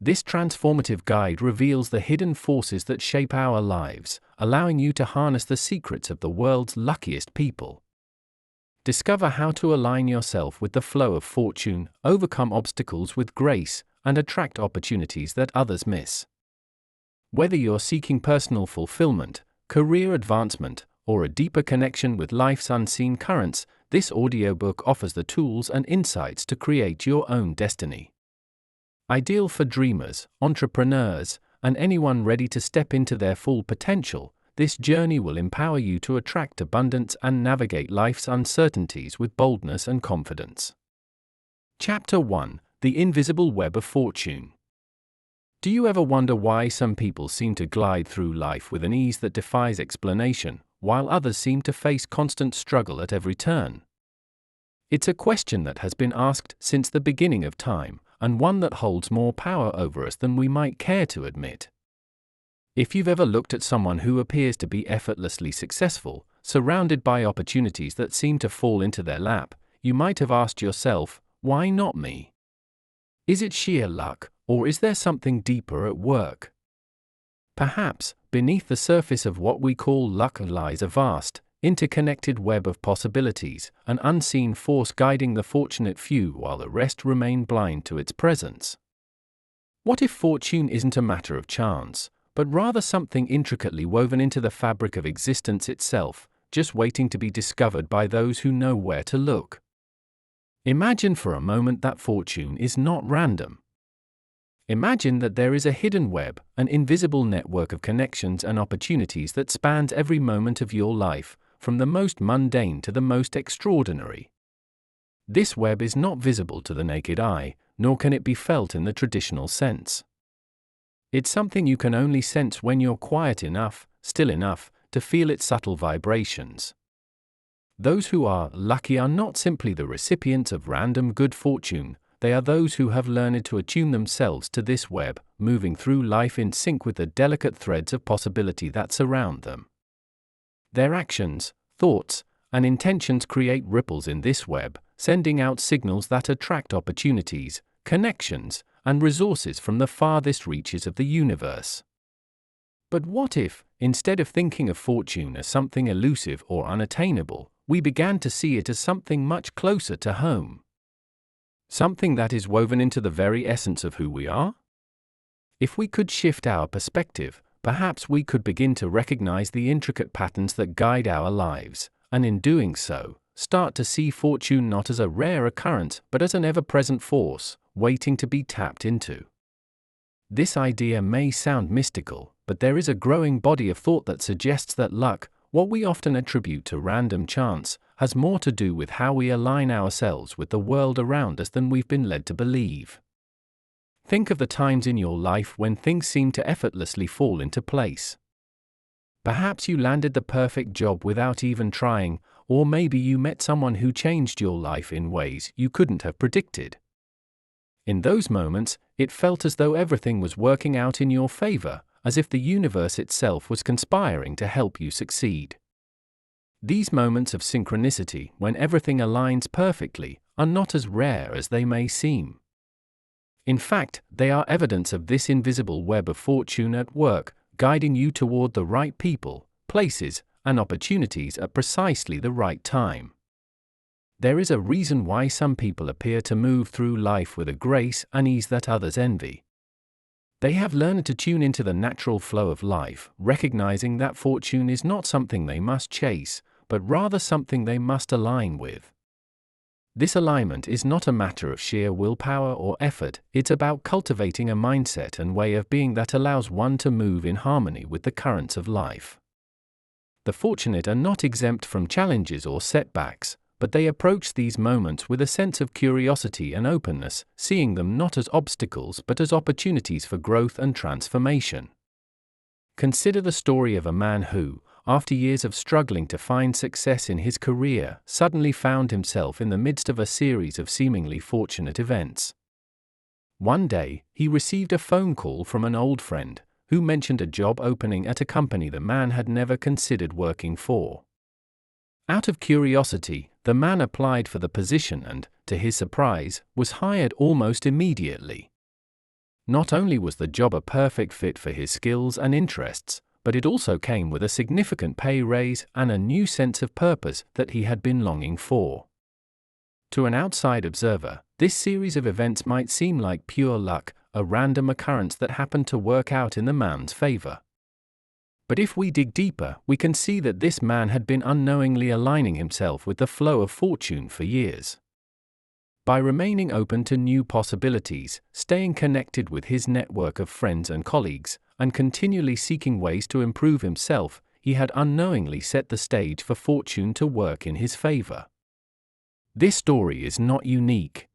This transformative guide reveals the hidden forces that shape our lives, allowing you to harness the secrets of the world's luckiest people. Discover how to align yourself with the flow of fortune, overcome obstacles with grace, and attract opportunities that others miss. Whether you're seeking personal fulfillment, career advancement, or a deeper connection with life's unseen currents, this audiobook offers the tools and insights to create your own destiny. Ideal for dreamers, entrepreneurs, and anyone ready to step into their full potential, this journey will empower you to attract abundance and navigate life's uncertainties with boldness and confidence. Chapter 1: The Invisible Web of Fortune. Do you ever wonder why some people seem to glide through life with an ease that defies explanation, while others seem to face constant struggle at every turn? It's a question that has been asked since the beginning of time, and one that holds more power over us than we might care to admit. If you've ever looked at someone who appears to be effortlessly successful, surrounded by opportunities that seem to fall into their lap, you might have asked yourself, why not me? Is it sheer luck, or is there something deeper at work? Perhaps, beneath the surface of what we call luck lies a vast, interconnected web of possibilities, an unseen force guiding the fortunate few while the rest remain blind to its presence. What if fortune isn't a matter of chance, but rather something intricately woven into the fabric of existence itself, just waiting to be discovered by those who know where to look? Imagine for a moment that fortune is not random. Imagine that there is a hidden web, an invisible network of connections and opportunities that spans every moment of your life, from the most mundane to the most extraordinary. This web is not visible to the naked eye, nor can it be felt in the traditional sense. It's something you can only sense when you're quiet enough, still enough, to feel its subtle vibrations. Those who are lucky are not simply the recipients of random good fortune, they are those who have learned to attune themselves to this web, moving through life in sync with the delicate threads of possibility that surround them. Their actions, thoughts, and intentions create ripples in this web, sending out signals that attract opportunities, connections, and resources from the farthest reaches of the universe. But what if, instead of thinking of fortune as something elusive or unattainable, we began to see it as something much closer to home? Something that is woven into the very essence of who we are? If we could shift our perspective, perhaps we could begin to recognize the intricate patterns that guide our lives, and in doing so, start to see fortune not as a rare occurrence but as an ever-present force, waiting to be tapped into. This idea may sound mystical, but there is a growing body of thought that suggests that luck, what we often attribute to random chance, has more to do with how we align ourselves with the world around us than we've been led to believe. Think of the times in your life when things seem to effortlessly fall into place. Perhaps you landed the perfect job without even trying, or maybe you met someone who changed your life in ways you couldn't have predicted. In those moments, it felt as though everything was working out in your favor, as if the universe itself was conspiring to help you succeed. These moments of synchronicity, when everything aligns perfectly, are not as rare as they may seem. In fact, they are evidence of this invisible web of fortune at work, guiding you toward the right people, places, and opportunities at precisely the right time. There is a reason why some people appear to move through life with a grace and ease that others envy. They have learned to tune into the natural flow of life, recognizing that fortune is not something they must chase, but rather something they must align with. This alignment is not a matter of sheer willpower or effort, it's about cultivating a mindset and way of being that allows one to move in harmony with the currents of life. The fortunate are not exempt from challenges or setbacks, but they approach these moments with a sense of curiosity and openness, seeing them not as obstacles but as opportunities for growth and transformation. Consider the story of a man who, after years of struggling to find success in his career, suddenly found himself in the midst of a series of seemingly fortunate events. One day, he received a phone call from an old friend, who mentioned a job opening at a company the man had never considered working for. Out of curiosity, the man applied for the position and, to his surprise, was hired almost immediately. Not only was the job a perfect fit for his skills and interests, but it also came with a significant pay raise and a new sense of purpose that he had been longing for. To an outside observer, this series of events might seem like pure luck, a random occurrence that happened to work out in the man's favor. But if we dig deeper, we can see that this man had been unknowingly aligning himself with the flow of fortune for years. By remaining open to new possibilities, staying connected with his network of friends and colleagues, and continually seeking ways to improve himself, he had unknowingly set the stage for fortune to work in his favor. This story is not unique.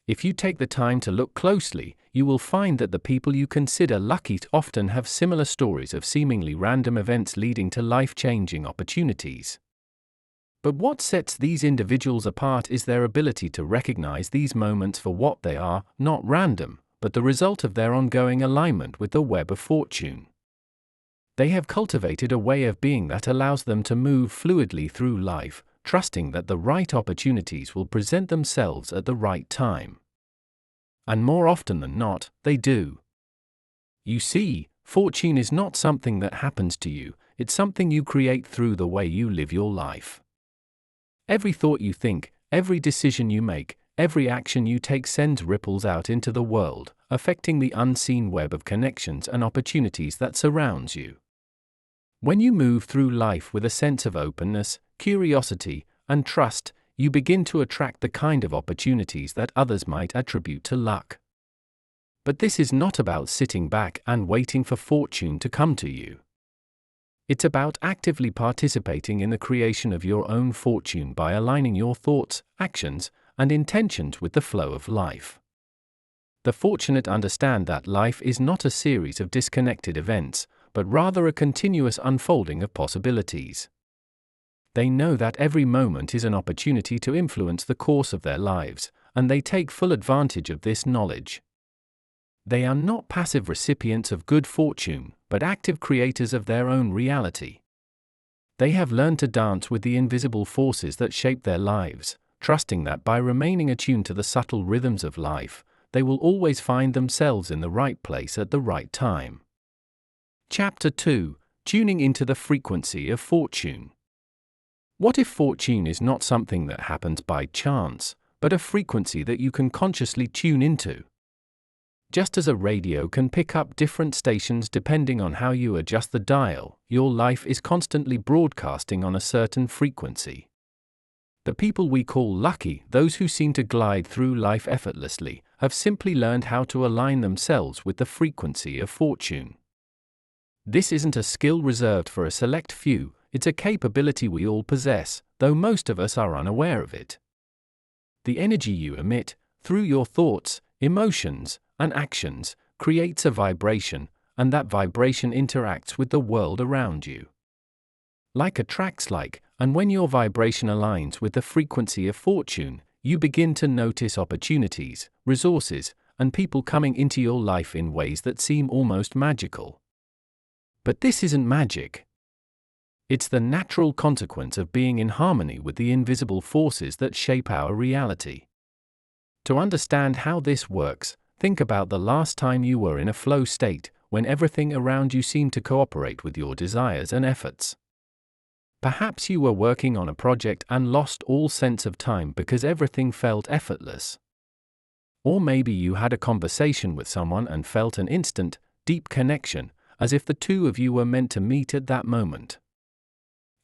If you take the time to look closely, you will find that the people you consider lucky often have similar stories of seemingly random events leading to life-changing opportunities. But what sets these individuals apart is their ability to recognize these moments for what they are, not random, but the result of their ongoing alignment with the web of fortune. They have cultivated a way of being that allows them to move fluidly through life, trusting that the right opportunities will present themselves at the right time. And more often than not, they do. You see, fortune is not something that happens to you, it's something you create through the way you live your life. Every thought you think, every decision you make, every action you take sends ripples out into the world, affecting the unseen web of connections and opportunities that surrounds you. When you move through life with a sense of openness, curiosity, and trust, you begin to attract the kind of opportunities that others might attribute to luck. But this is not about sitting back and waiting for fortune to come to you. It's about actively participating in the creation of your own fortune by aligning your thoughts, actions, and intentions with the flow of life. The fortunate understand that life is not a series of disconnected events, but rather a continuous unfolding of possibilities. They know that every moment is an opportunity to influence the course of their lives, and they take full advantage of this knowledge. They are not passive recipients of good fortune, but active creators of their own reality. They have learned to dance with the invisible forces that shape their lives, trusting that by remaining attuned to the subtle rhythms of life, they will always find themselves in the right place at the right time. Chapter 2: Tuning into the frequency of fortune. What if fortune is not something that happens by chance, but a frequency that you can consciously tune into? Just as a radio can pick up different stations depending on how you adjust the dial, your life is constantly broadcasting on a certain frequency. The people we call lucky, those who seem to glide through life effortlessly, have simply learned how to align themselves with the frequency of fortune. This isn't a skill reserved for a select few, it's a capability we all possess, though most of us are unaware of it. The energy you emit, through your thoughts, emotions, and actions, creates a vibration, and that vibration interacts with the world around you. Like attracts like, and when your vibration aligns with the frequency of fortune, you begin to notice opportunities, resources, and people coming into your life in ways that seem almost magical. But this isn't magic. It's the natural consequence of being in harmony with the invisible forces that shape our reality. To understand how this works, think about the last time you were in a flow state, when everything around you seemed to cooperate with your desires and efforts. Perhaps you were working on a project and lost all sense of time because everything felt effortless. Or maybe you had a conversation with someone and felt an instant, deep connection, as if the two of you were meant to meet at that moment.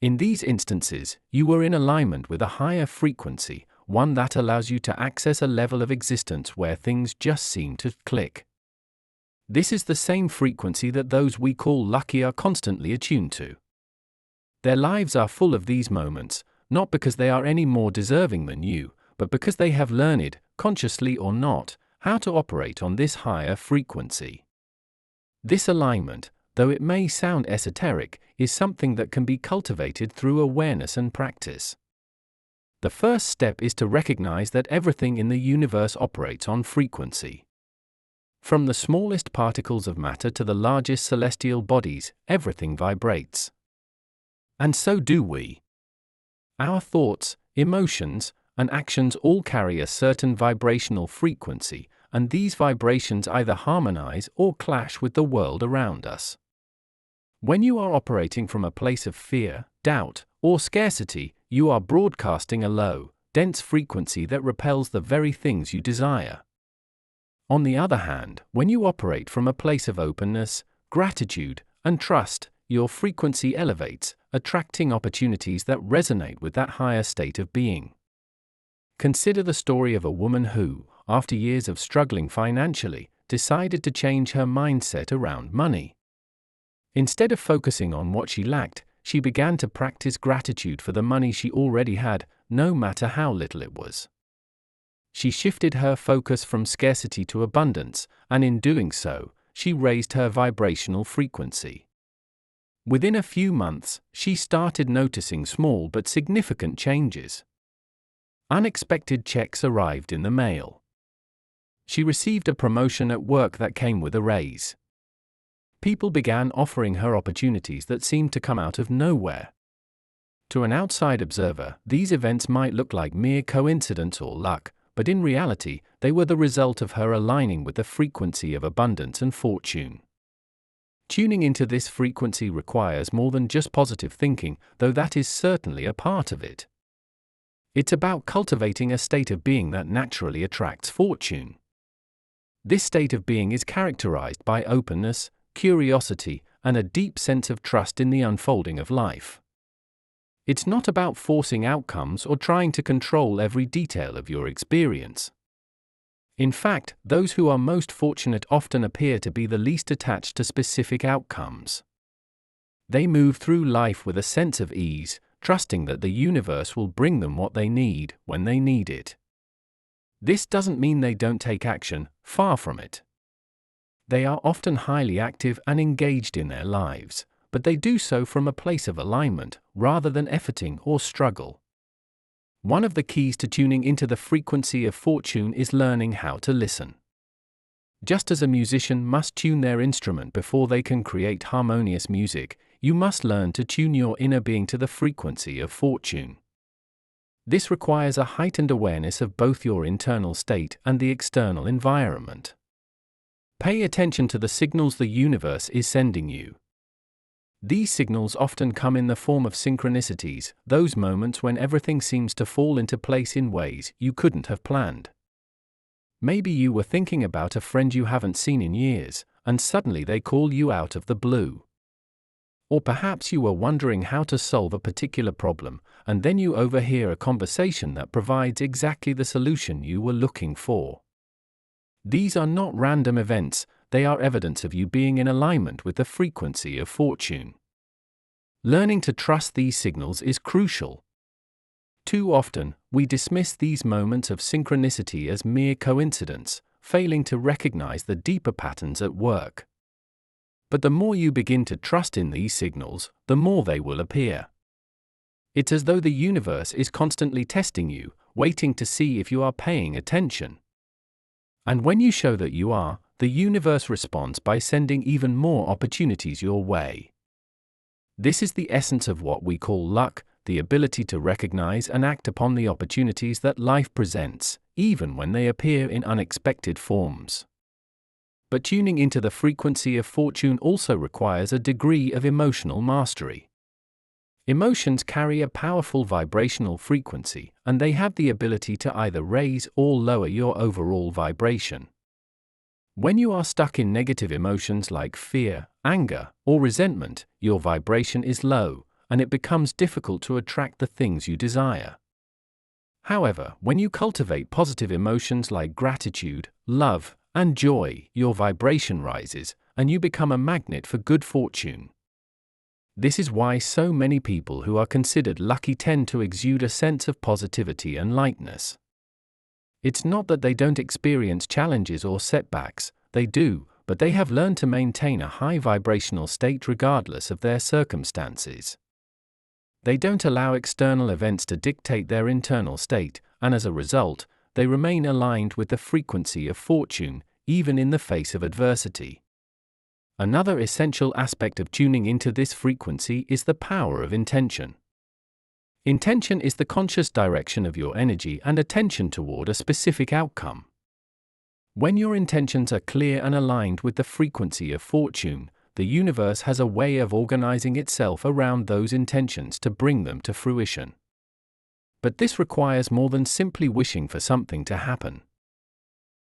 In these instances, you were in alignment with a higher frequency, one that allows you to access a level of existence where things just seem to click. This is the same frequency that those we call lucky are constantly attuned to. Their lives are full of these moments, not because they are any more deserving than you, but because they have learned, consciously or not, how to operate on this higher frequency. This alignment, though it may sound esoteric, is something that can be cultivated through awareness and practice. The first step is to recognize that everything in the universe operates on frequency. From the smallest particles of matter to the largest celestial bodies, everything vibrates. And so do we. Our thoughts, emotions, and actions all carry a certain vibrational frequency, and these vibrations either harmonize or clash with the world around us. When you are operating from a place of fear, doubt, or scarcity, you are broadcasting a low, dense frequency that repels the very things you desire. On the other hand, when you operate from a place of openness, gratitude, and trust, your frequency elevates, attracting opportunities that resonate with that higher state of being. Consider the story of a woman who, after years of struggling financially, decided to change her mindset around money. Instead of focusing on what she lacked, she began to practice gratitude for the money she already had, no matter how little it was. She shifted her focus from scarcity to abundance, and in doing so, she raised her vibrational frequency. Within a few months, she started noticing small but significant changes. Unexpected checks arrived in the mail. She received a promotion at work that came with a raise. People began offering her opportunities that seemed to come out of nowhere. To an outside observer, these events might look like mere coincidence or luck, but in reality, they were the result of her aligning with the frequency of abundance and fortune. Tuning into this frequency requires more than just positive thinking, though that is certainly a part of it. It's about cultivating a state of being that naturally attracts fortune. This state of being is characterized by openness, curiosity, and a deep sense of trust in the unfolding of life. It's not about forcing outcomes or trying to control every detail of your experience. In fact, those who are most fortunate often appear to be the least attached to specific outcomes. They move through life with a sense of ease, trusting that the universe will bring them what they need when they need it. This doesn't mean they don't take action, far from it. They are often highly active and engaged in their lives, but they do so from a place of alignment, rather than efforting or struggle. One of the keys to tuning into the frequency of fortune is learning how to listen. Just as a musician must tune their instrument before they can create harmonious music, you must learn to tune your inner being to the frequency of fortune. This requires a heightened awareness of both your internal state and the external environment. Pay attention to the signals the universe is sending you. These signals often come in the form of synchronicities, those moments when everything seems to fall into place in ways you couldn't have planned. Maybe you were thinking about a friend you haven't seen in years, and suddenly they call you out of the blue. Or perhaps you were wondering how to solve a particular problem, and then you overhear a conversation that provides exactly the solution you were looking for. These are not random events, they are evidence of you being in alignment with the frequency of fortune. Learning to trust these signals is crucial. Too often, we dismiss these moments of synchronicity as mere coincidence, failing to recognize the deeper patterns at work. But the more you begin to trust in these signals, the more they will appear. It's as though the universe is constantly testing you, waiting to see if you are paying attention. And when you show that you are, the universe responds by sending even more opportunities your way. This is the essence of what we call luck, the ability to recognize and act upon the opportunities that life presents, even when they appear in unexpected forms. But tuning into the frequency of fortune also requires a degree of emotional mastery. Emotions carry a powerful vibrational frequency, and they have the ability to either raise or lower your overall vibration. When you are stuck in negative emotions like fear, anger, or resentment, your vibration is low, and it becomes difficult to attract the things you desire. However, when you cultivate positive emotions like gratitude, love, and joy, your vibration rises, and you become a magnet for good fortune. This is why so many people who are considered lucky tend to exude a sense of positivity and lightness. It's not that they don't experience challenges or setbacks, they do, but they have learned to maintain a high vibrational state regardless of their circumstances. They don't allow external events to dictate their internal state, and as a result, they remain aligned with the frequency of fortune, even in the face of adversity. Another essential aspect of tuning into this frequency is the power of intention. Intention is the conscious direction of your energy and attention toward a specific outcome. When your intentions are clear and aligned with the frequency of fortune, the universe has a way of organizing itself around those intentions to bring them to fruition. But this requires more than simply wishing for something to happen.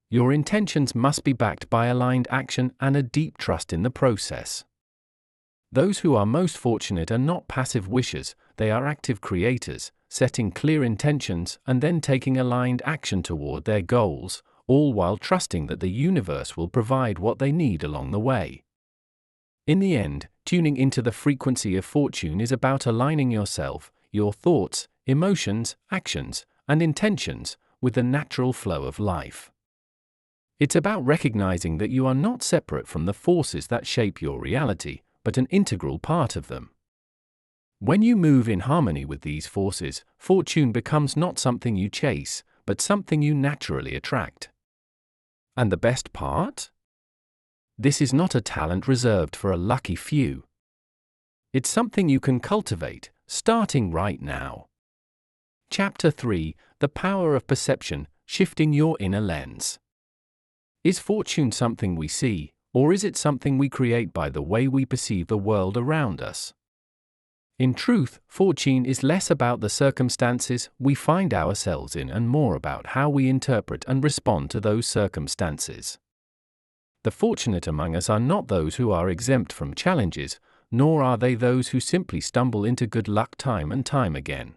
Your intentions must be backed by aligned action and a deep trust in the process. Those who are most fortunate are not passive wishers, they are active creators, setting clear intentions and then taking aligned action toward their goals, all while trusting that the universe will provide what they need along the way. In the end, tuning into the frequency of fortune is about aligning yourself, your thoughts, emotions, actions, and intentions with the natural flow of life. It's about recognizing that you are not separate from the forces that shape your reality, but an integral part of them. When you move in harmony with these forces, fortune becomes not something you chase, but something you naturally attract. And the best part? This is not a talent reserved for a lucky few. It's something you can cultivate, starting right now. Chapter 3: The Power of Perception, Shifting Your Inner Lens. Is fortune something we see, or is it something we create by the way we perceive the world around us? In truth, fortune is less about the circumstances we find ourselves in and more about how we interpret and respond to those circumstances. The fortunate among us are not those who are exempt from challenges, nor are they those who simply stumble into good luck time and time again.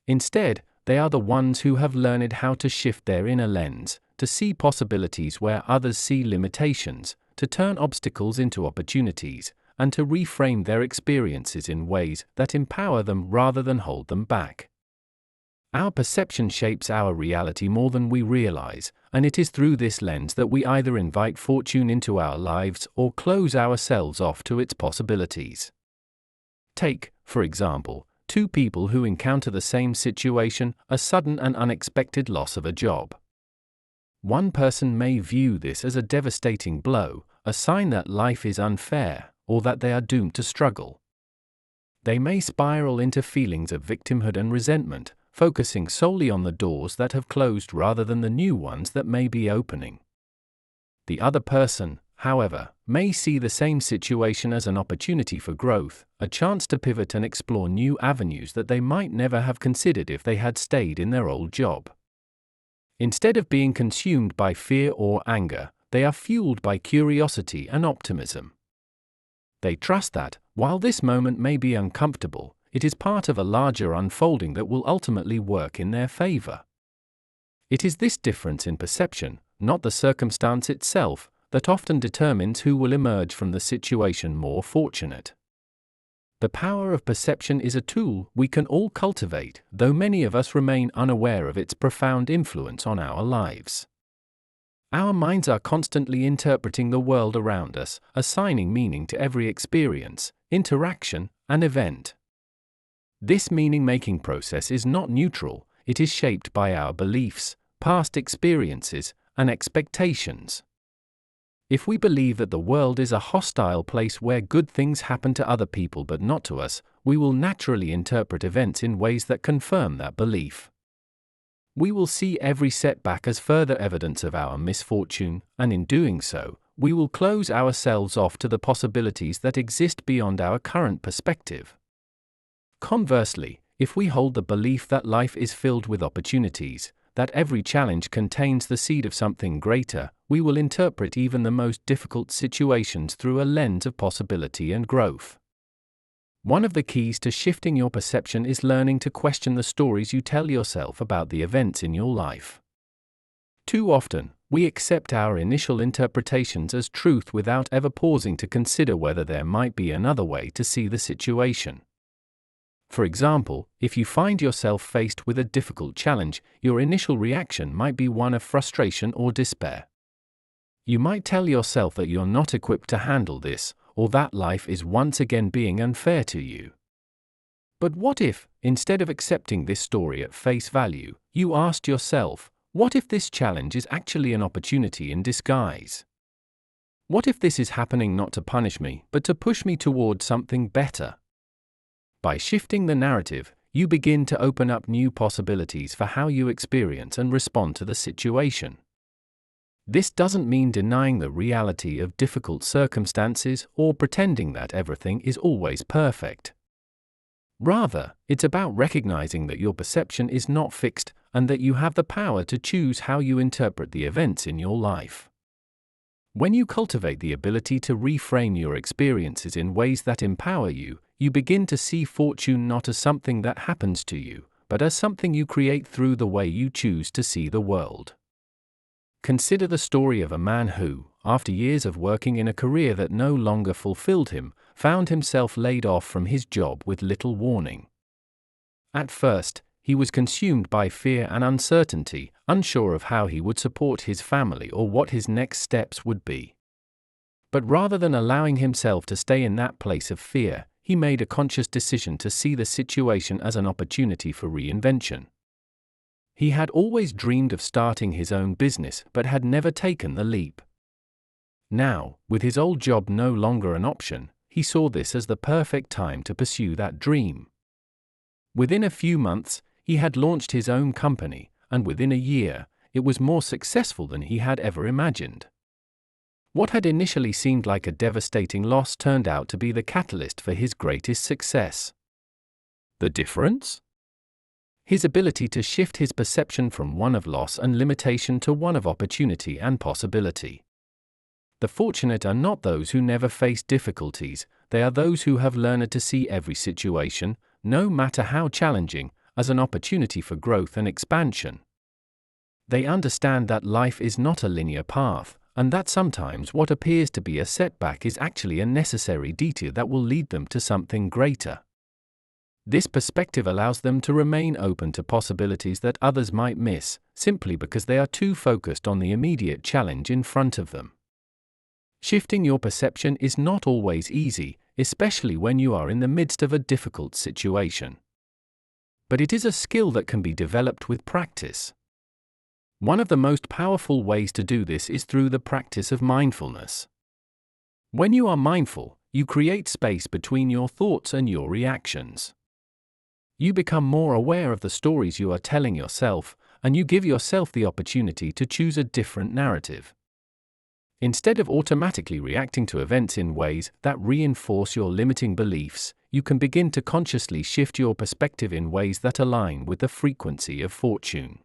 Instead, they are the ones who have learned how to shift their inner lens, to see possibilities where others see limitations, to turn obstacles into opportunities, and to reframe their experiences in ways that empower them rather than hold them back. Our perception shapes our reality more than we realize, and it is through this lens that we either invite fortune into our lives or close ourselves off to its possibilities. Take, for example, two people who encounter the same situation, a sudden and unexpected loss of a job. One person may view this as a devastating blow, a sign that life is unfair, or that they are doomed to struggle. They may spiral into feelings of victimhood and resentment, focusing solely on the doors that have closed rather than the new ones that may be opening. The other person, however, may see the same situation as an opportunity for growth, a chance to pivot and explore new avenues that they might never have considered if they had stayed in their old job. Instead of being consumed by fear or anger, they are fueled by curiosity and optimism. They trust that, while this moment may be uncomfortable, it is part of a larger unfolding that will ultimately work in their favor. It is this difference in perception, not the circumstance itself, that often determines who will emerge from the situation more fortunate. The power of perception is a tool we can all cultivate, though many of us remain unaware of its profound influence on our lives. Our minds are constantly interpreting the world around us, assigning meaning to every experience, interaction, and event. This meaning-making process is not neutral, it is shaped by our beliefs, past experiences, and expectations. If we believe that the world is a hostile place where good things happen to other people but not to us, we will naturally interpret events in ways that confirm that belief. We will see every setback as further evidence of our misfortune, and in doing so, we will close ourselves off to the possibilities that exist beyond our current perspective. Conversely, if we hold the belief that life is filled with opportunities, that every challenge contains the seed of something greater, we will interpret even the most difficult situations through a lens of possibility and growth. One of the keys to shifting your perception is learning to question the stories you tell yourself about the events in your life. Too often, we accept our initial interpretations as truth without ever pausing to consider whether there might be another way to see the situation. For example, if you find yourself faced with a difficult challenge, your initial reaction might be one of frustration or despair. You might tell yourself that you're not equipped to handle this, or that life is once again being unfair to you. But what if, instead of accepting this story at face value, you asked yourself, what if this challenge is actually an opportunity in disguise? What if this is happening not to punish me, but to push me toward something better? By shifting the narrative, you begin to open up new possibilities for how you experience and respond to the situation. This doesn't mean denying the reality of difficult circumstances or pretending that everything is always perfect. Rather, it's about recognizing that your perception is not fixed and that you have the power to choose how you interpret the events in your life. When you cultivate the ability to reframe your experiences in ways that empower you, you begin to see fortune not as something that happens to you, but as something you create through the way you choose to see the world. Consider the story of a man who, after years of working in a career that no longer fulfilled him, found himself laid off from his job with little warning. At first, he was consumed by fear and uncertainty, unsure of how he would support his family or what his next steps would be. But rather than allowing himself to stay in that place of fear, he made a conscious decision to see the situation as an opportunity for reinvention. He had always dreamed of starting his own business but had never taken the leap. Now, with his old job no longer an option, he saw this as the perfect time to pursue that dream. Within a few months, he had launched his own company, and within a year, it was more successful than he had ever imagined. What had initially seemed like a devastating loss turned out to be the catalyst for his greatest success. The difference? His ability to shift his perception from one of loss and limitation to one of opportunity and possibility. The fortunate are not those who never face difficulties, they are those who have learned to see every situation, no matter how challenging, as an opportunity for growth and expansion. They understand that life is not a linear path, and that sometimes what appears to be a setback is actually a necessary detour that will lead them to something greater. This perspective allows them to remain open to possibilities that others might miss, simply because they are too focused on the immediate challenge in front of them. Shifting your perception is not always easy, especially when you are in the midst of a difficult situation. But it is a skill that can be developed with practice. One of the most powerful ways to do this is through the practice of mindfulness. When you are mindful, you create space between your thoughts and your reactions. You become more aware of the stories you are telling yourself, and you give yourself the opportunity to choose a different narrative. Instead of automatically reacting to events in ways that reinforce your limiting beliefs, you can begin to consciously shift your perspective in ways that align with the frequency of fortune.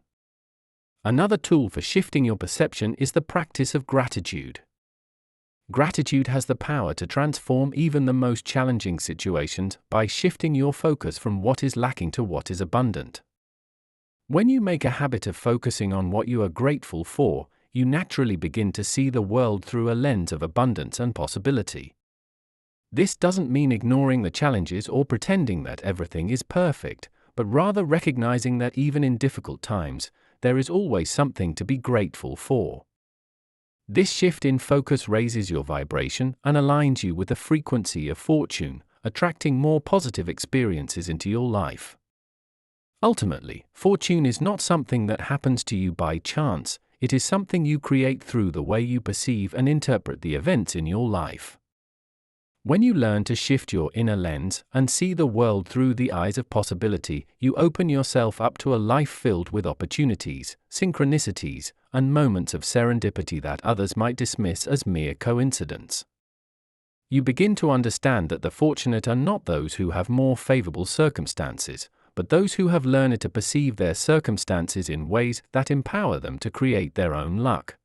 Another tool for shifting your perception is the practice of gratitude. Gratitude has the power to transform even the most challenging situations by shifting your focus from what is lacking to what is abundant. When you make a habit of focusing on what you are grateful for, you naturally begin to see the world through a lens of abundance and possibility. This doesn't mean ignoring the challenges or pretending that everything is perfect, but rather recognizing that even in difficult times, there is always something to be grateful for. This shift in focus raises your vibration and aligns you with the frequency of fortune, attracting more positive experiences into your life. Ultimately, fortune is not something that happens to you by chance, it is something you create through the way you perceive and interpret the events in your life. When you learn to shift your inner lens and see the world through the eyes of possibility, you open yourself up to a life filled with opportunities, synchronicities, and moments of serendipity that others might dismiss as mere coincidence. You begin to understand that the fortunate are not those who have more favorable circumstances, but those who have learned to perceive their circumstances in ways that empower them to create their own luck.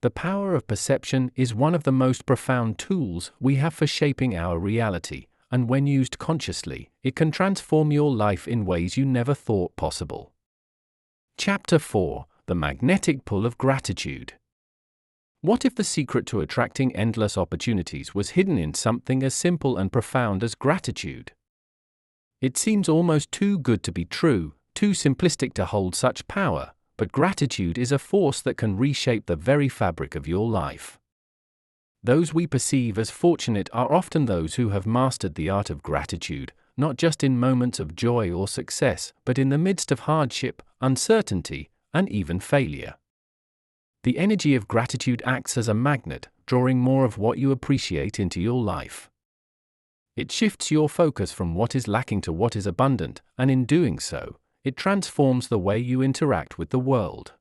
The power of perception is one of the most profound tools we have for shaping our reality, and when used consciously, it can transform your life in ways you never thought possible. Chapter 4: The Magnetic Pull of Gratitude. What if the secret to attracting endless opportunities was hidden in something as simple and profound as gratitude? It seems almost too good to be true, too simplistic to hold such power, but gratitude is a force that can reshape the very fabric of your life. Those we perceive as fortunate are often those who have mastered the art of gratitude, not just in moments of joy or success, but in the midst of hardship, uncertainty, and even failure. The energy of gratitude acts as a magnet, drawing more of what you appreciate into your life. It shifts your focus from what is lacking to what is abundant, and in doing so, it transforms the way you interact with the world.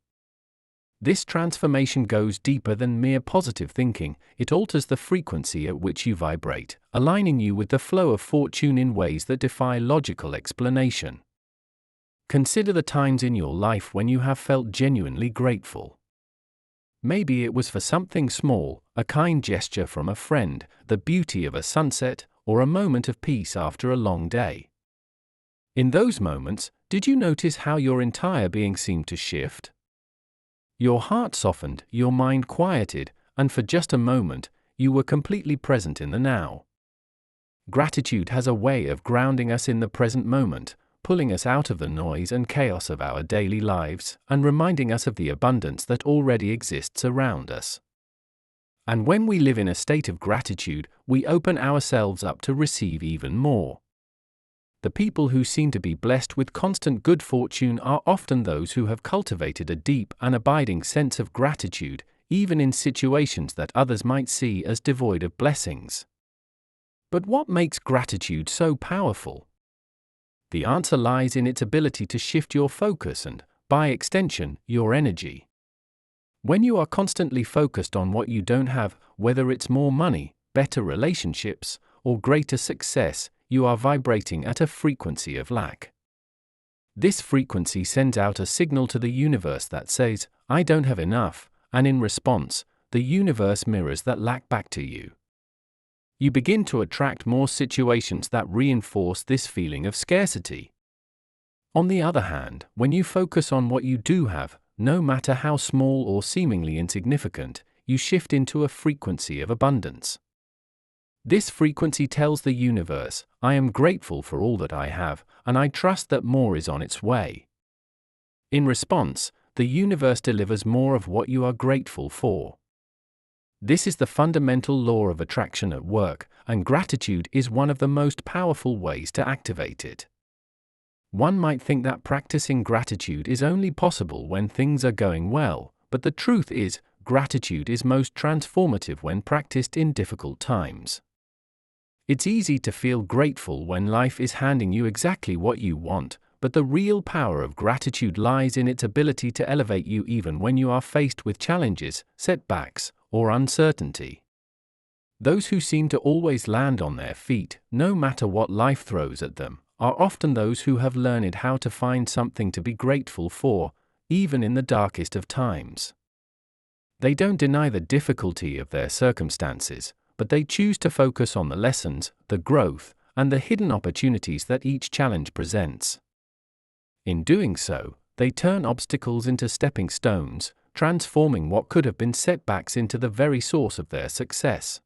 This transformation goes deeper than mere positive thinking. It alters the frequency at which you vibrate, aligning you with the flow of fortune in ways that defy logical explanation. Consider the times in your life when you have felt genuinely grateful. Maybe it was for something small, a kind gesture from a friend, the beauty of a sunset, or a moment of peace after a long day. In those moments, did you notice how your entire being seemed to shift? Your heart softened, your mind quieted, and for just a moment, you were completely present in the now. Gratitude has a way of grounding us in the present moment, pulling us out of the noise and chaos of our daily lives, and reminding us of the abundance that already exists around us. And when we live in a state of gratitude, we open ourselves up to receive even more. The people who seem to be blessed with constant good fortune are often those who have cultivated a deep and abiding sense of gratitude, even in situations that others might see as devoid of blessings. But what makes gratitude so powerful? The answer lies in its ability to shift your focus and, by extension, your energy. When you are constantly focused on what you don't have, whether it's more money, better relationships, or greater success, you are vibrating at a frequency of lack. This frequency sends out a signal to the universe that says, "I don't have enough," and in response, the universe mirrors that lack back to you. You begin to attract more situations that reinforce this feeling of scarcity. On the other hand, when you focus on what you do have, no matter how small or seemingly insignificant, you shift into a frequency of abundance. This frequency tells the universe, "I am grateful for all that I have, and I trust that more is on its way." In response, the universe delivers more of what you are grateful for. This is the fundamental law of attraction at work, and gratitude is one of the most powerful ways to activate it. One might think that practicing gratitude is only possible when things are going well, but the truth is, gratitude is most transformative when practiced in difficult times. It's easy to feel grateful when life is handing you exactly what you want, but the real power of gratitude lies in its ability to elevate you even when you are faced with challenges, setbacks, or uncertainty. Those who seem to always land on their feet, no matter what life throws at them, are often those who have learned how to find something to be grateful for, even in the darkest of times. They don't deny the difficulty of their circumstances, but they choose to focus on the lessons, the growth, and the hidden opportunities that each challenge presents. In doing so, they turn obstacles into stepping stones, transforming what could have been setbacks into the very source of their success.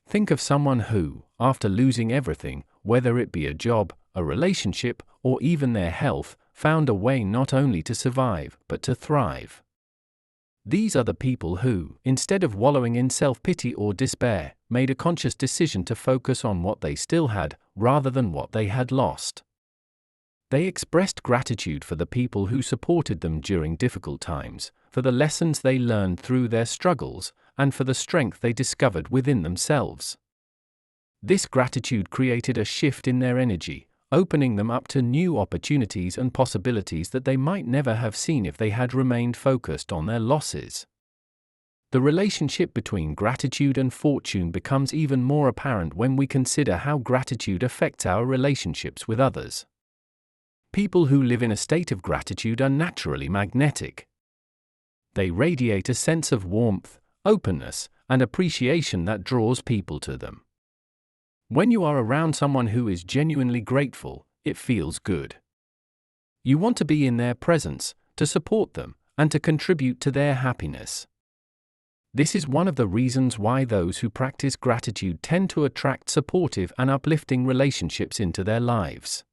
Think of someone who, after losing everything, whether it be a job, a relationship, or even their health, found a way not only to survive, but to thrive. These are the people who, instead of wallowing in self-pity or despair, made a conscious decision to focus on what they still had, rather than what they had lost. They expressed gratitude for the people who supported them during difficult times, for the lessons they learned through their struggles, and for the strength they discovered within themselves. This gratitude created a shift in their energy, opening them up to new opportunities and possibilities that they might never have seen if they had remained focused on their losses. The relationship between gratitude and fortune becomes even more apparent when we consider how gratitude affects our relationships with others. People who live in a state of gratitude are naturally magnetic. They radiate a sense of warmth, openness, and appreciation that draws people to them. When you are around someone who is genuinely grateful, it feels good. You want to be in their presence, to support them, and to contribute to their happiness. This is one of the reasons why those who practice gratitude tend to attract supportive and uplifting relationships into their lives.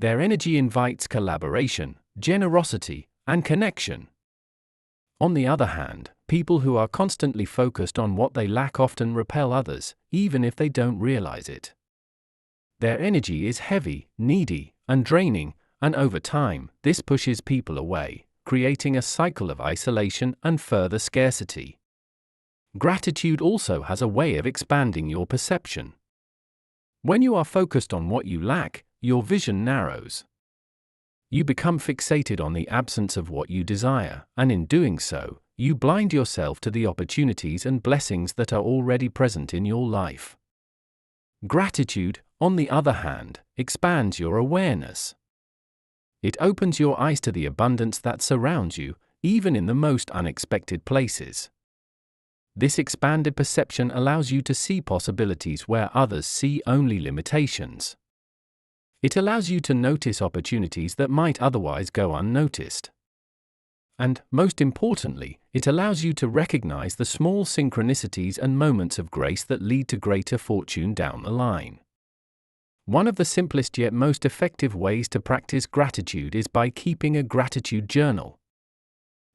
Their energy invites collaboration, generosity, and connection. On the other hand, people who are constantly focused on what they lack often repel others, even if they don't realize it. Their energy is heavy, needy, and draining, and over time, this pushes people away, creating a cycle of isolation and further scarcity. Gratitude also has a way of expanding your perception. When you are focused on what you lack, your vision narrows. You become fixated on the absence of what you desire, and in doing so, you blind yourself to the opportunities and blessings that are already present in your life. Gratitude, on the other hand, expands your awareness. It opens your eyes to the abundance that surrounds you, even in the most unexpected places. This expanded perception allows you to see possibilities where others see only limitations. It allows you to notice opportunities that might otherwise go unnoticed. And, most importantly, it allows you to recognize the small synchronicities and moments of grace that lead to greater fortune down the line. One of the simplest yet most effective ways to practice gratitude is by keeping a gratitude journal.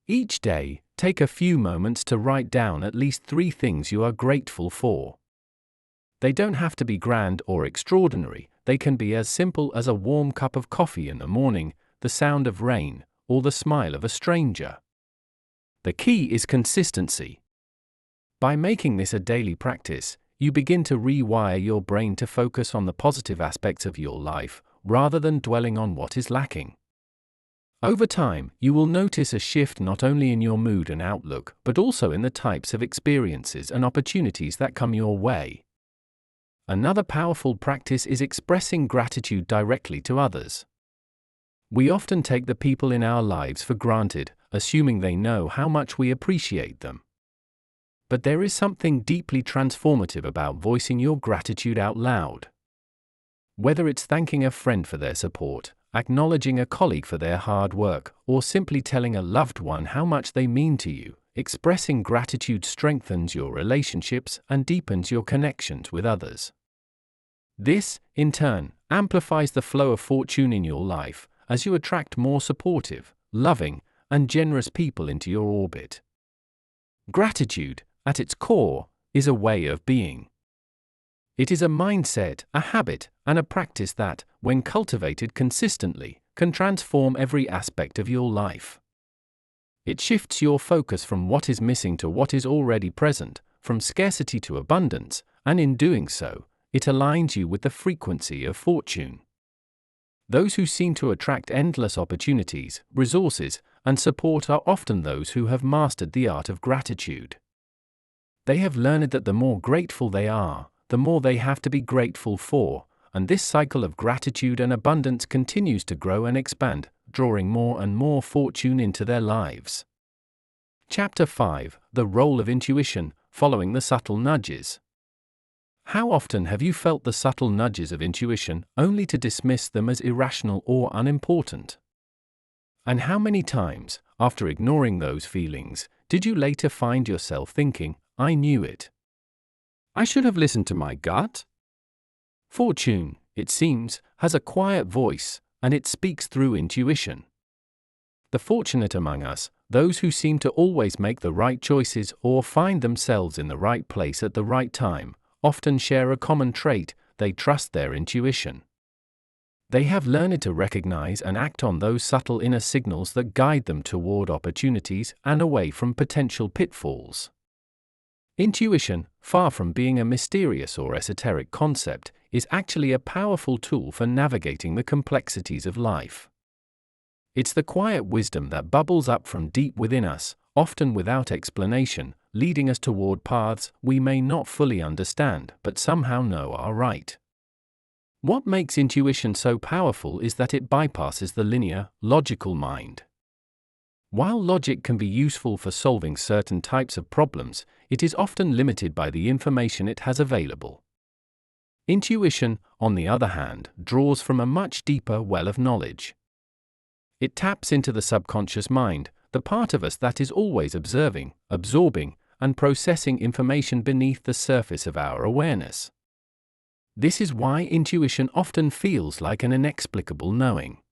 Each day, take a few moments to write down at least 3 things you are grateful for. They don't have to be grand or extraordinary. They can be as simple as a warm cup of coffee in the morning, the sound of rain, or the smile of a stranger. The key is consistency. By making this a daily practice, you begin to rewire your brain to focus on the positive aspects of your life, rather than dwelling on what is lacking. Over time, you will notice a shift not only in your mood and outlook, but also in the types of experiences and opportunities that come your way. Another powerful practice is expressing gratitude directly to others. We often take the people in our lives for granted, assuming they know how much we appreciate them. But there is something deeply transformative about voicing your gratitude out loud. Whether it's thanking a friend for their support, acknowledging a colleague for their hard work, or simply telling a loved one how much they mean to you, expressing gratitude strengthens your relationships and deepens your connections with others. This, in turn, amplifies the flow of fortune in your life, as you attract more supportive, loving, and generous people into your orbit. Gratitude, at its core, is a way of being. It is a mindset, a habit, and a practice that, when cultivated consistently, can transform every aspect of your life. It shifts your focus from what is missing to what is already present, from scarcity to abundance, and in doing so, it aligns you with the frequency of fortune. Those who seem to attract endless opportunities, resources, and support are often those who have mastered the art of gratitude. They have learned that the more grateful they are, the more they have to be grateful for, and this cycle of gratitude and abundance continues to grow and expand, drawing more and more fortune into their lives. Chapter 5: The Role of Intuition, Following the Subtle Nudges. How often have you felt the subtle nudges of intuition only to dismiss them as irrational or unimportant? And how many times, after ignoring those feelings, did you later find yourself thinking, "I knew it. I should have listened to my gut"? Fortune, it seems, has a quiet voice, and it speaks through intuition. The fortunate among us, those who seem to always make the right choices or find themselves in the right place at the right time, often share a common trait: they trust their intuition. They have learned to recognize and act on those subtle inner signals that guide them toward opportunities and away from potential pitfalls. Intuition, far from being a mysterious or esoteric concept, is actually a powerful tool for navigating the complexities of life. It's the quiet wisdom that bubbles up from deep within us, often without explanation, leading us toward paths we may not fully understand but somehow know are right. What makes intuition so powerful is that it bypasses the linear, logical mind. While logic can be useful for solving certain types of problems, it is often limited by the information it has available. Intuition, on the other hand, draws from a much deeper well of knowledge. It taps into the subconscious mind, the part of us that is always observing, absorbing, and processing information beneath the surface of our awareness. This is why intuition often feels like an inexplicable knowing.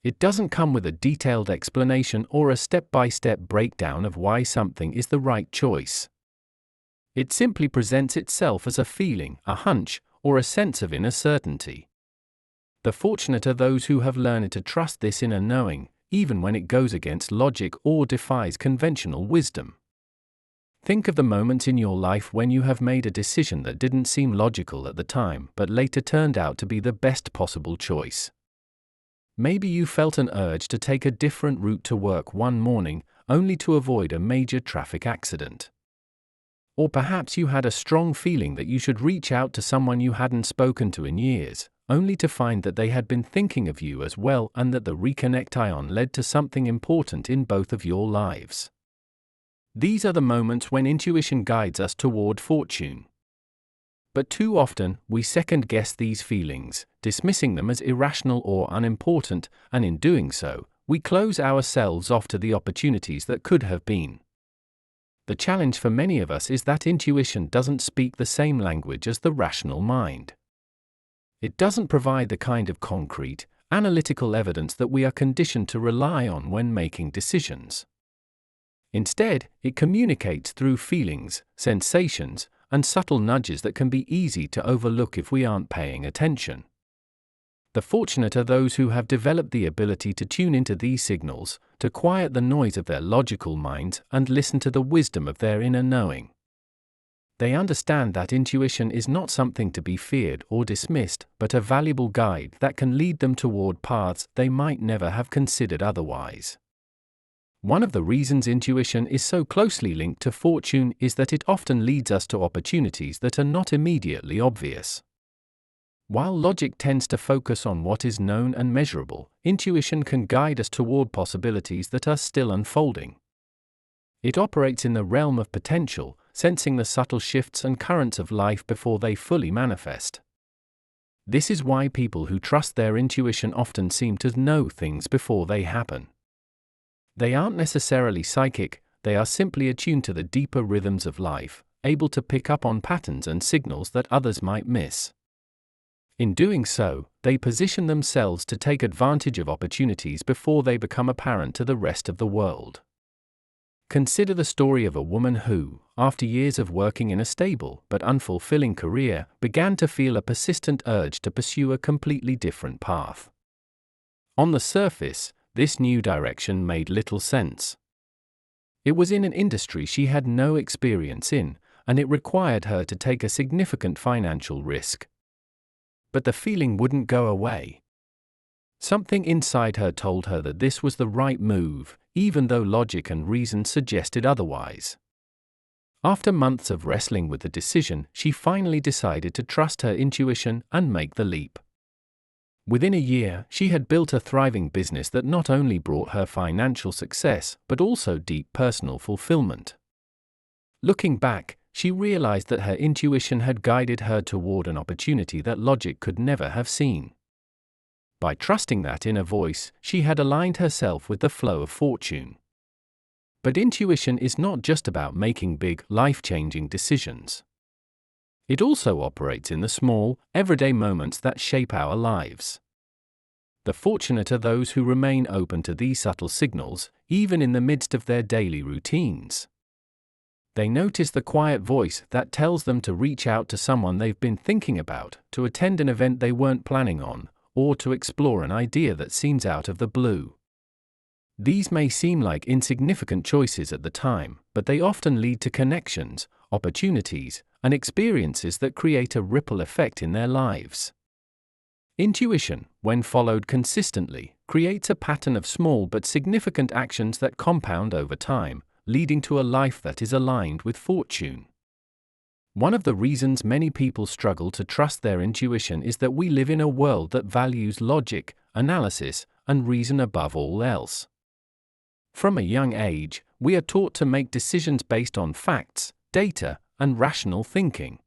It doesn't come with a detailed explanation or a step-by-step breakdown of why something is the right choice. It simply presents itself as a feeling, a hunch, or a sense of inner certainty. The fortunate are those who have learned to trust this inner knowing, even when it goes against logic or defies conventional wisdom. Think of the moments in your life when you have made a decision that didn't seem logical at the time but later turned out to be the best possible choice. Maybe you felt an urge to take a different route to work one morning, only to avoid a major traffic accident. Or perhaps you had a strong feeling that you should reach out to someone you hadn't spoken to in years, only to find that they had been thinking of you as well and that the reconnect ion led to something important in both of your lives. These are the moments when intuition guides us toward fortune. But too often, we second-guess these feelings, dismissing them as irrational or unimportant, and in doing so, we close ourselves off to the opportunities that could have been. The challenge for many of us is that intuition doesn't speak the same language as the rational mind. It doesn't provide the kind of concrete, analytical evidence that we are conditioned to rely on when making decisions. Instead, it communicates through feelings, sensations, and subtle nudges that can be easy to overlook if we aren't paying attention. The fortunate are those who have developed the ability to tune into these signals, to quiet the noise of their logical minds and listen to the wisdom of their inner knowing. They understand that intuition is not something to be feared or dismissed, but a valuable guide that can lead them toward paths they might never have considered otherwise. One of the reasons intuition is so closely linked to fortune is that it often leads us to opportunities that are not immediately obvious. While logic tends to focus on what is known and measurable, intuition can guide us toward possibilities that are still unfolding. It operates in the realm of potential, sensing the subtle shifts and currents of life before they fully manifest. This is why people who trust their intuition often seem to know things before they happen. They aren't necessarily psychic, they are simply attuned to the deeper rhythms of life, able to pick up on patterns and signals that others might miss. In doing so, they position themselves to take advantage of opportunities before they become apparent to the rest of the world. Consider the story of a woman who, after years of working in a stable but unfulfilling career, began to feel a persistent urge to pursue a completely different path. On the surface, this new direction made little sense. It was in an industry she had no experience in, and it required her to take a significant financial risk. But the feeling wouldn't go away. Something inside her told her that this was the right move, even though logic and reason suggested otherwise. After months of wrestling with the decision, she finally decided to trust her intuition and make the leap. Within a year, she had built a thriving business that not only brought her financial success, but also deep personal fulfillment. Looking back, she realized that her intuition had guided her toward an opportunity that logic could never have seen. By trusting that inner voice, she had aligned herself with the flow of fortune. But intuition is not just about making big, life-changing decisions. It also operates in the small, everyday moments that shape our lives. The fortunate are those who remain open to these subtle signals, even in the midst of their daily routines. They notice the quiet voice that tells them to reach out to someone they've been thinking about, to attend an event they weren't planning on, or to explore an idea that seems out of the blue. These may seem like insignificant choices at the time, but they often lead to connections, opportunities, and experiences that create a ripple effect in their lives. Intuition, when followed consistently, creates a pattern of small but significant actions that compound over time, leading to a life that is aligned with fortune. One of the reasons many people struggle to trust their intuition is that we live in a world that values logic, analysis, and reason above all else. From a young age, we are taught to make decisions based on facts, data, and rational thinking.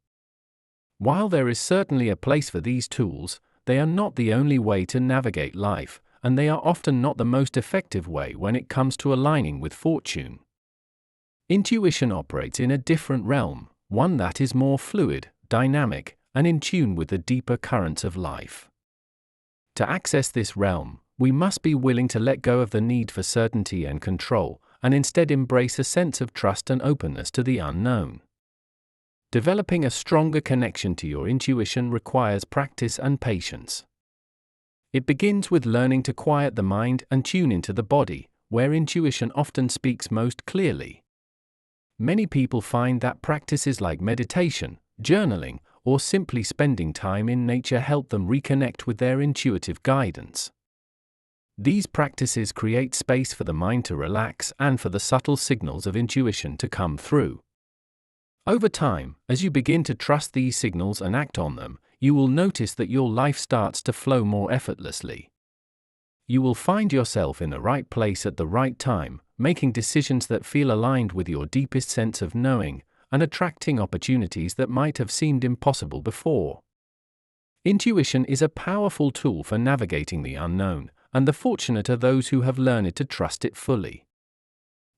While there is certainly a place for these tools, they are not the only way to navigate life, and they are often not the most effective way when it comes to aligning with fortune. Intuition operates in a different realm, one that is more fluid, dynamic, and in tune with the deeper currents of life. To access this realm, we must be willing to let go of the need for certainty and control, and instead embrace a sense of trust and openness to the unknown. Developing a stronger connection to your intuition requires practice and patience. It begins with learning to quiet the mind and tune into the body, where intuition often speaks most clearly. Many people find that practices like meditation, journaling, or simply spending time in nature help them reconnect with their intuitive guidance. These practices create space for the mind to relax and for the subtle signals of intuition to come through. Over time, as you begin to trust these signals and act on them, you will notice that your life starts to flow more effortlessly. You will find yourself in the right place at the right time, making decisions that feel aligned with your deepest sense of knowing, and attracting opportunities that might have seemed impossible before. Intuition is a powerful tool for navigating the unknown, and the fortunate are those who have learned to trust it fully.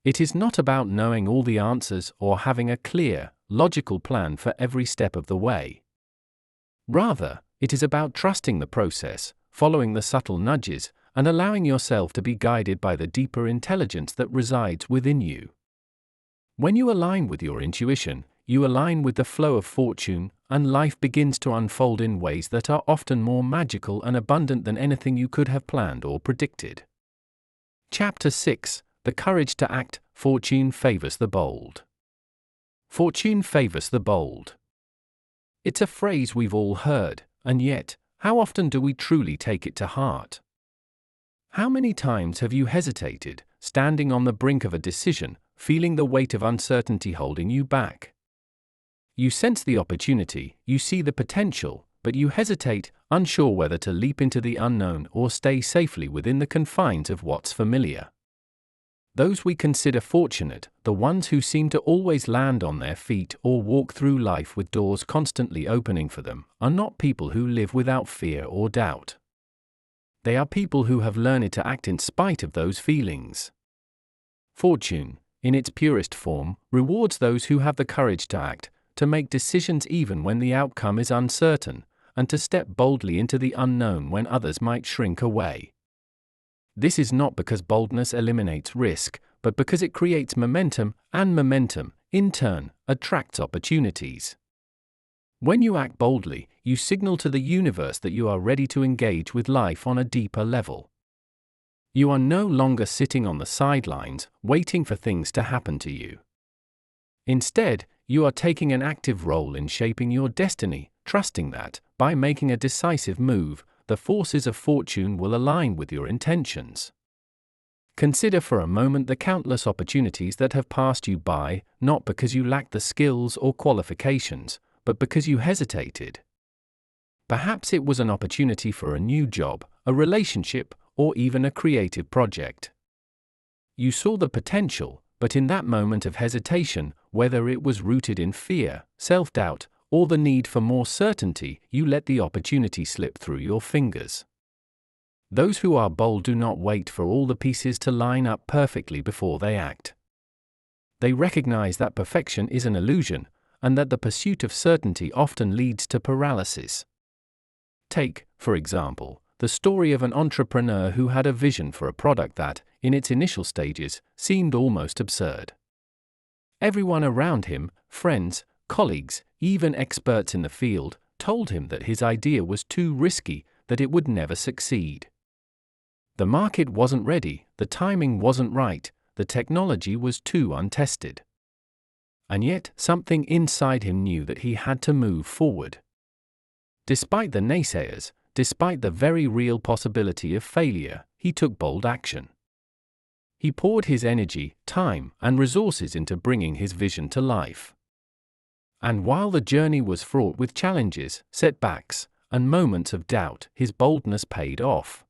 It is not about knowing all the answers or having a clear, logical plan for every step of the way. Rather, it is about trusting the process, following the subtle nudges, and allowing yourself to be guided by the deeper intelligence that resides within you. When you align with your intuition, you align with the flow of fortune, and life begins to unfold in ways that are often more magical and abundant than anything you could have planned or predicted. Chapter 6: The Courage to Act. Fortune favors the bold. Fortune favors the bold. It's a phrase we've all heard, and yet, how often do we truly take it to heart? How many times have you hesitated, standing on the brink of a decision, feeling the weight of uncertainty holding you back? You sense the opportunity, you see the potential, but you hesitate, unsure whether to leap into the unknown or stay safely within the confines of what's familiar. Those we consider fortunate, the ones who seem to always land on their feet or walk through life with doors constantly opening for them, are not people who live without fear or doubt. They are people who have learned to act in spite of those feelings. Fortune, in its purest form, rewards those who have the courage to act, to make decisions even when the outcome is uncertain, and to step boldly into the unknown when others might shrink away. This is not because boldness eliminates risk, but because it creates momentum, and momentum, in turn, attracts opportunities. When you act boldly, you signal to the universe that you are ready to engage with life on a deeper level. You are no longer sitting on the sidelines, waiting for things to happen to you. Instead, you are taking an active role in shaping your destiny, trusting that, by making a decisive move, the forces of fortune will align with your intentions. Consider for a moment the countless opportunities that have passed you by, not because you lacked the skills or qualifications, but because you hesitated. Perhaps it was an opportunity for a new job, a relationship, or even a creative project. You saw the potential, but in that moment of hesitation, whether it was rooted in fear, self-doubt, or the need for more certainty, you let the opportunity slip through your fingers. Those who are bold do not wait for all the pieces to line up perfectly before they act. They recognize that perfection is an illusion, and that the pursuit of certainty often leads to paralysis. Take, for example, the story of an entrepreneur who had a vision for a product that, in its initial stages, seemed almost absurd. Everyone around him, friends, colleagues, even experts in the field, told him that his idea was too risky, that it would never succeed. The market wasn't ready, the timing wasn't right, the technology was too untested. And yet, something inside him knew that he had to move forward. Despite the naysayers, despite the very real possibility of failure, he took bold action. He poured his energy, time, and resources into bringing his vision to life. And while the journey was fraught with challenges, setbacks, and moments of doubt, his boldness paid off.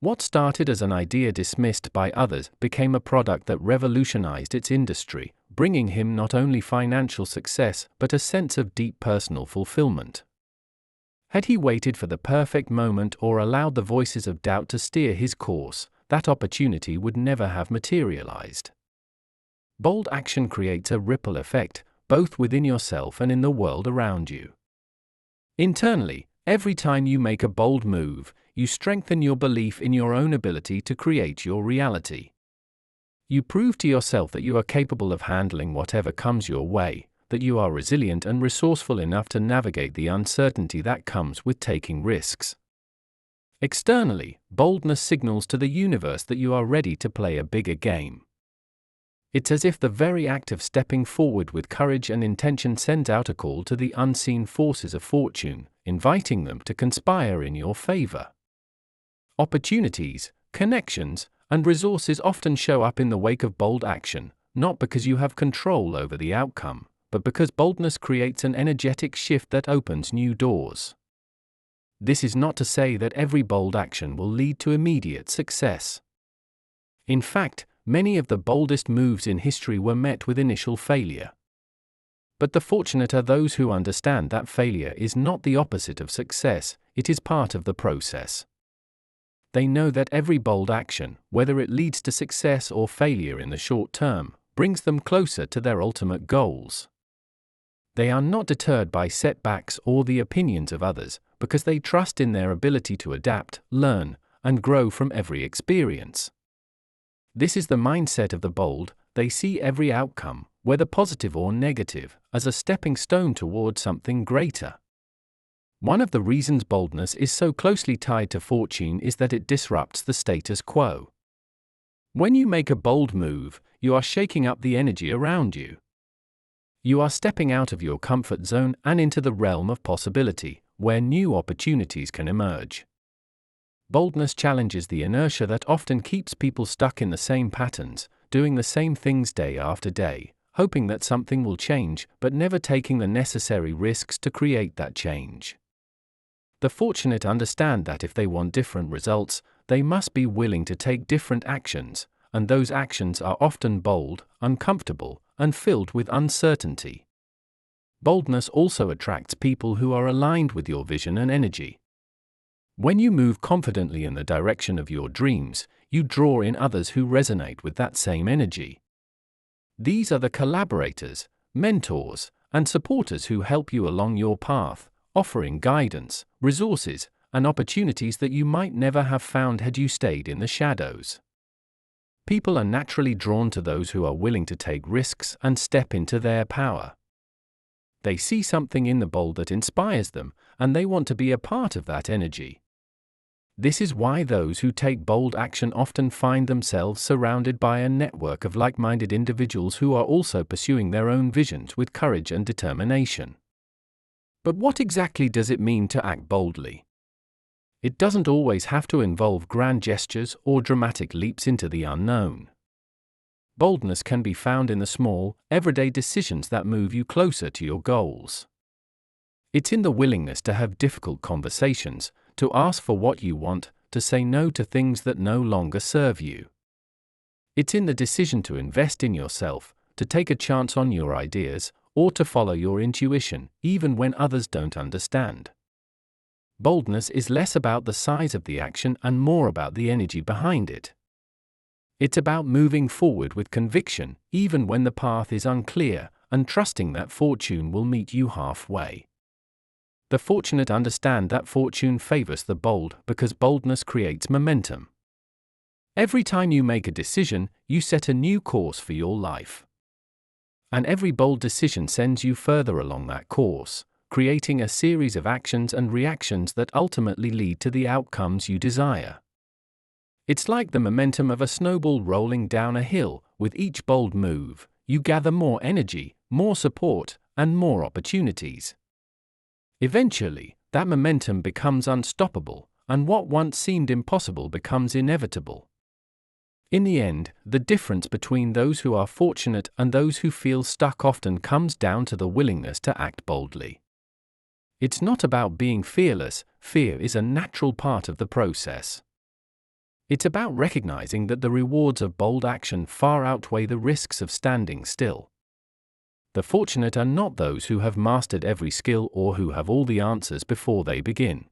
What started as an idea dismissed by others became a product that revolutionized its industry, bringing him not only financial success but a sense of deep personal fulfillment. Had he waited for the perfect moment or allowed the voices of doubt to steer his course, that opportunity would never have materialized. Bold action creates a ripple effect, both within yourself and in the world around you. Internally, every time you make a bold move, you strengthen your belief in your own ability to create your reality. You prove to yourself that you are capable of handling whatever comes your way, that you are resilient and resourceful enough to navigate the uncertainty that comes with taking risks. Externally, boldness signals to the universe that you are ready to play a bigger game. It's as if the very act of stepping forward with courage and intention sends out a call to the unseen forces of fortune, inviting them to conspire in your favor. Opportunities, connections, and resources often show up in the wake of bold action, not because you have control over the outcome, but because boldness creates an energetic shift that opens new doors. This is not to say that every bold action will lead to immediate success. In fact, many of the boldest moves in history were met with initial failure. But the fortunate are those who understand that failure is not the opposite of success, it is part of the process. They know that every bold action, whether it leads to success or failure in the short term, brings them closer to their ultimate goals. They are not deterred by setbacks or the opinions of others, because they trust in their ability to adapt, learn, and grow from every experience. This is the mindset of the bold. They see every outcome, whether positive or negative, as a stepping stone toward something greater. One of the reasons boldness is so closely tied to fortune is that it disrupts the status quo. When you make a bold move, you are shaking up the energy around you. You are stepping out of your comfort zone and into the realm of possibility, where new opportunities can emerge. Boldness challenges the inertia that often keeps people stuck in the same patterns, doing the same things day after day, hoping that something will change, but never taking the necessary risks to create that change. The fortunate understand that if they want different results, they must be willing to take different actions, and those actions are often bold, uncomfortable, and filled with uncertainty. Boldness also attracts people who are aligned with your vision and energy. When you move confidently in the direction of your dreams, you draw in others who resonate with that same energy. These are the collaborators, mentors, and supporters who help you along your path, offering guidance, resources, and opportunities that you might never have found had you stayed in the shadows. People are naturally drawn to those who are willing to take risks and step into their power. They see something in the bold that inspires them, and they want to be a part of that energy. This is why those who take bold action often find themselves surrounded by a network of like-minded individuals who are also pursuing their own visions with courage and determination. But what exactly does it mean to act boldly? It doesn't always have to involve grand gestures or dramatic leaps into the unknown. Boldness can be found in the small, everyday decisions that move you closer to your goals. It's in the willingness to have difficult conversations, to ask for what you want, to say no to things that no longer serve you. It's in the decision to invest in yourself, to take a chance on your ideas, or to follow your intuition, even when others don't understand. Boldness is less about the size of the action and more about the energy behind it. It's about moving forward with conviction, even when the path is unclear, and trusting that fortune will meet you halfway. The fortunate understand that fortune favors the bold because boldness creates momentum. Every time you make a decision, you set a new course for your life. And every bold decision sends you further along that course, creating a series of actions and reactions that ultimately lead to the outcomes you desire. It's like the momentum of a snowball rolling down a hill. With each bold move, you gather more energy, more support, and more opportunities. Eventually, that momentum becomes unstoppable, and what once seemed impossible becomes inevitable. In the end, the difference between those who are fortunate and those who feel stuck often comes down to the willingness to act boldly. It's not about being fearless. Fear is a natural part of the process. It's about recognizing that the rewards of bold action far outweigh the risks of standing still. The fortunate are not those who have mastered every skill or who have all the answers before they begin.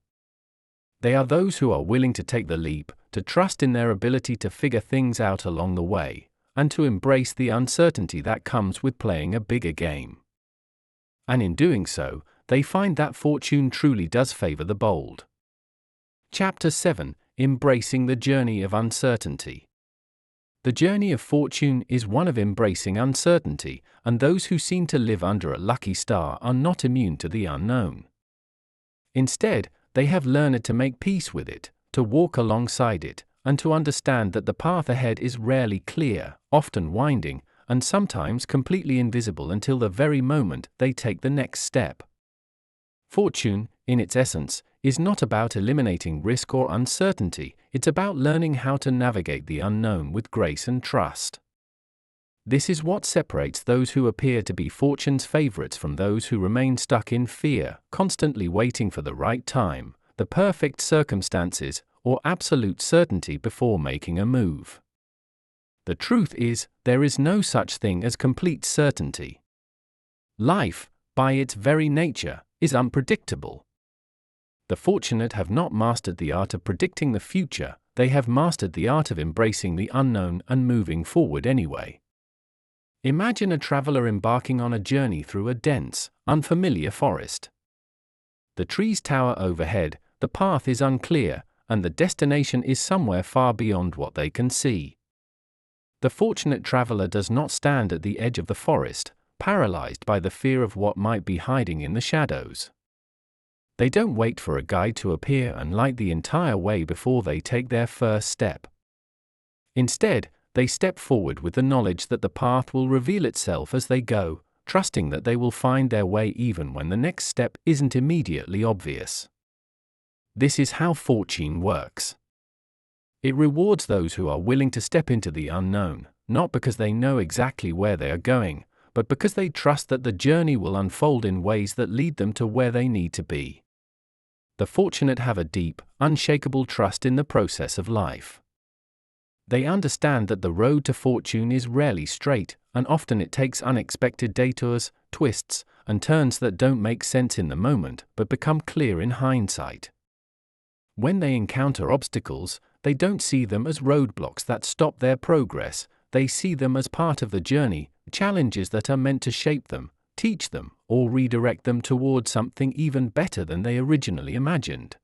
They are those who are willing to take the leap, to trust in their ability to figure things out along the way, and to embrace the uncertainty that comes with playing a bigger game. And in doing so, they find that fortune truly does favor the bold. Chapter 7: Embracing the Journey of Uncertainty. The journey of fortune is one of embracing uncertainty, and those who seem to live under a lucky star are not immune to the unknown. Instead, they have learned to make peace with it, to walk alongside it, and to understand that the path ahead is rarely clear, often winding, and sometimes completely invisible until the very moment they take the next step. Fortune, in its essence, is not about eliminating risk or uncertainty, it's about learning how to navigate the unknown with grace and trust. This is what separates those who appear to be fortune's favorites from those who remain stuck in fear, constantly waiting for the right time, the perfect circumstances, or absolute certainty before making a move. The truth is, there is no such thing as complete certainty. Life, by its very nature, is unpredictable. The fortunate have not mastered the art of predicting the future, they have mastered the art of embracing the unknown and moving forward anyway. Imagine a traveler embarking on a journey through a dense, unfamiliar forest. The trees tower overhead, the path is unclear, and the destination is somewhere far beyond what they can see. The fortunate traveler does not stand at the edge of the forest, paralyzed by the fear of what might be hiding in the shadows. They don't wait for a guide to appear and light the entire way before they take their first step. Instead, they step forward with the knowledge that the path will reveal itself as they go, trusting that they will find their way even when the next step isn't immediately obvious. This is how fortune works. It rewards those who are willing to step into the unknown, not because they know exactly where they are going, but because they trust that the journey will unfold in ways that lead them to where they need to be. The fortunate have a deep, unshakable trust in the process of life. They understand that the road to fortune is rarely straight, and often it takes unexpected detours, twists, and turns that don't make sense in the moment but become clear in hindsight. When they encounter obstacles, they don't see them as roadblocks that stop their progress, they see them as part of the journey, challenges that are meant to shape them, teach them, or redirect them toward something even better than they originally imagined.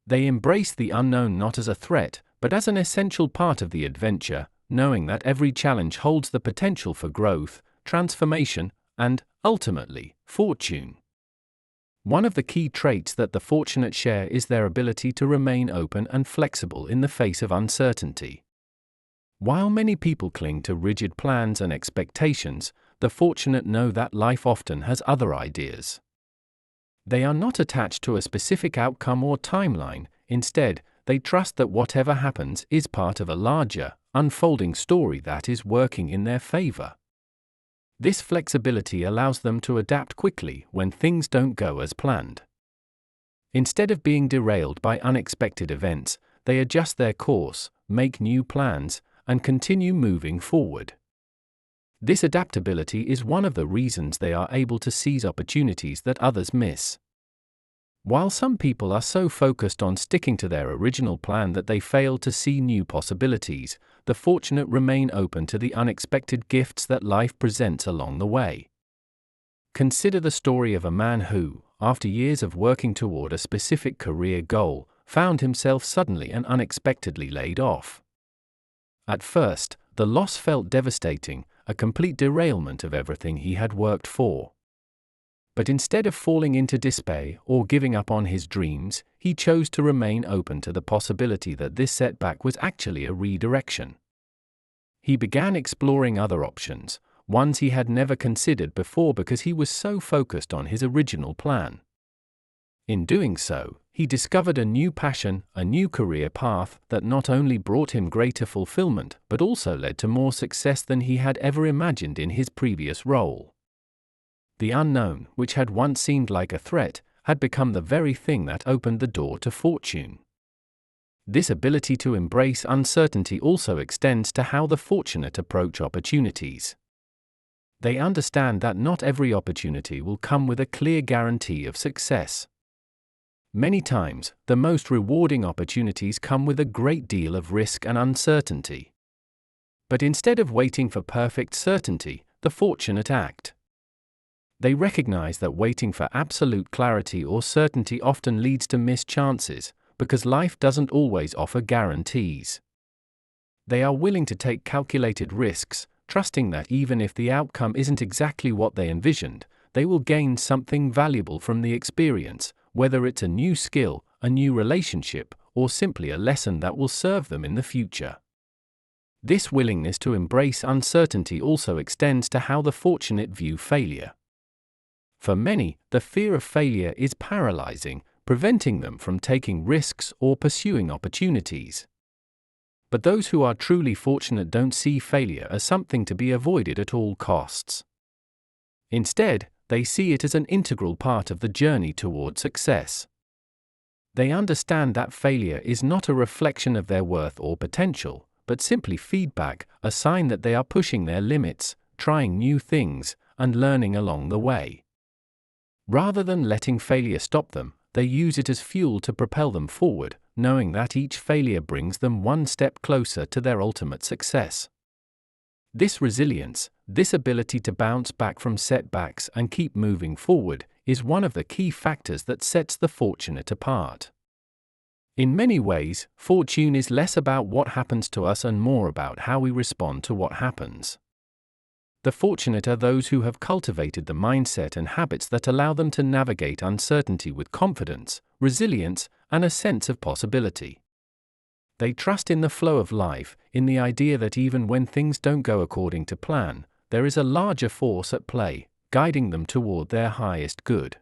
They embrace the unknown not as a threat, but as an essential part of the adventure, knowing that every challenge holds the potential for growth, transformation, and, ultimately, fortune. One of the key traits that the fortunate share is their ability to remain open and flexible in the face of uncertainty. While many people cling to rigid plans and expectations, the fortunate know that life often has other ideas. They are not attached to a specific outcome or timeline, instead, they trust that whatever happens is part of a larger, unfolding story that is working in their favor. This flexibility allows them to adapt quickly when things don't go as planned. Instead of being derailed by unexpected events, they adjust their course, make new plans, and continue moving forward. This adaptability is one of the reasons they are able to seize opportunities that others miss. While some people are so focused on sticking to their original plan that they fail to see new possibilities, the fortunate remain open to the unexpected gifts that life presents along the way. Consider the story of a man who, after years of working toward a specific career goal, found himself suddenly and unexpectedly laid off. At first, the loss felt devastating, a complete derailment of everything he had worked for. But instead of falling into despair or giving up on his dreams, he chose to remain open to the possibility that this setback was actually a redirection. He began exploring other options, ones he had never considered before because he was so focused on his original plan. In doing so, he discovered a new passion, a new career path that not only brought him greater fulfillment but also led to more success than he had ever imagined in his previous role. The unknown, which had once seemed like a threat, had become the very thing that opened the door to fortune. This ability to embrace uncertainty also extends to how the fortunate approach opportunities. They understand that not every opportunity will come with a clear guarantee of success. Many times, the most rewarding opportunities come with a great deal of risk and uncertainty. But instead of waiting for perfect certainty, the fortunate act. They recognize that waiting for absolute clarity or certainty often leads to missed chances, because life doesn't always offer guarantees. They are willing to take calculated risks, trusting that even if the outcome isn't exactly what they envisioned, they will gain something valuable from the experience, whether it's a new skill, a new relationship, or simply a lesson that will serve them in the future. This willingness to embrace uncertainty also extends to how the fortunate view failure. For many, the fear of failure is paralyzing, preventing them from taking risks or pursuing opportunities. But those who are truly fortunate don't see failure as something to be avoided at all costs. Instead, they see it as an integral part of the journey toward success. They understand that failure is not a reflection of their worth or potential, but simply feedback, a sign that they are pushing their limits, trying new things, and learning along the way. Rather than letting failure stop them, they use it as fuel to propel them forward, knowing that each failure brings them one step closer to their ultimate success. This resilience, this ability to bounce back from setbacks and keep moving forward, is one of the key factors that sets the fortunate apart. In many ways, fortune is less about what happens to us and more about how we respond to what happens. The fortunate are those who have cultivated the mindset and habits that allow them to navigate uncertainty with confidence, resilience, and a sense of possibility. They trust in the flow of life, in the idea that even when things don't go according to plan, there is a larger force at play, guiding them toward their highest good.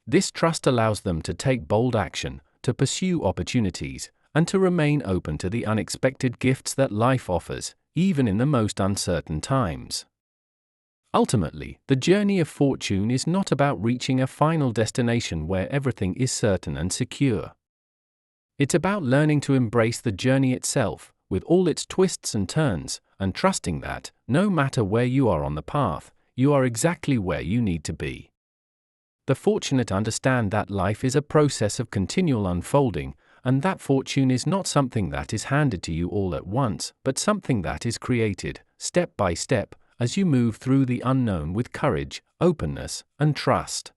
This trust allows them to take bold action, to pursue opportunities, and to remain open to the unexpected gifts that life offers, even in the most uncertain times. Ultimately, the journey of fortune is not about reaching a final destination where everything is certain and secure. It's about learning to embrace the journey itself, with all its twists and turns, and trusting that, no matter where you are on the path, you are exactly where you need to be. The fortunate understand that life is a process of continual unfolding, and that fortune is not something that is handed to you all at once, but something that is created, step by step, as you move through the unknown with courage, openness, and trust.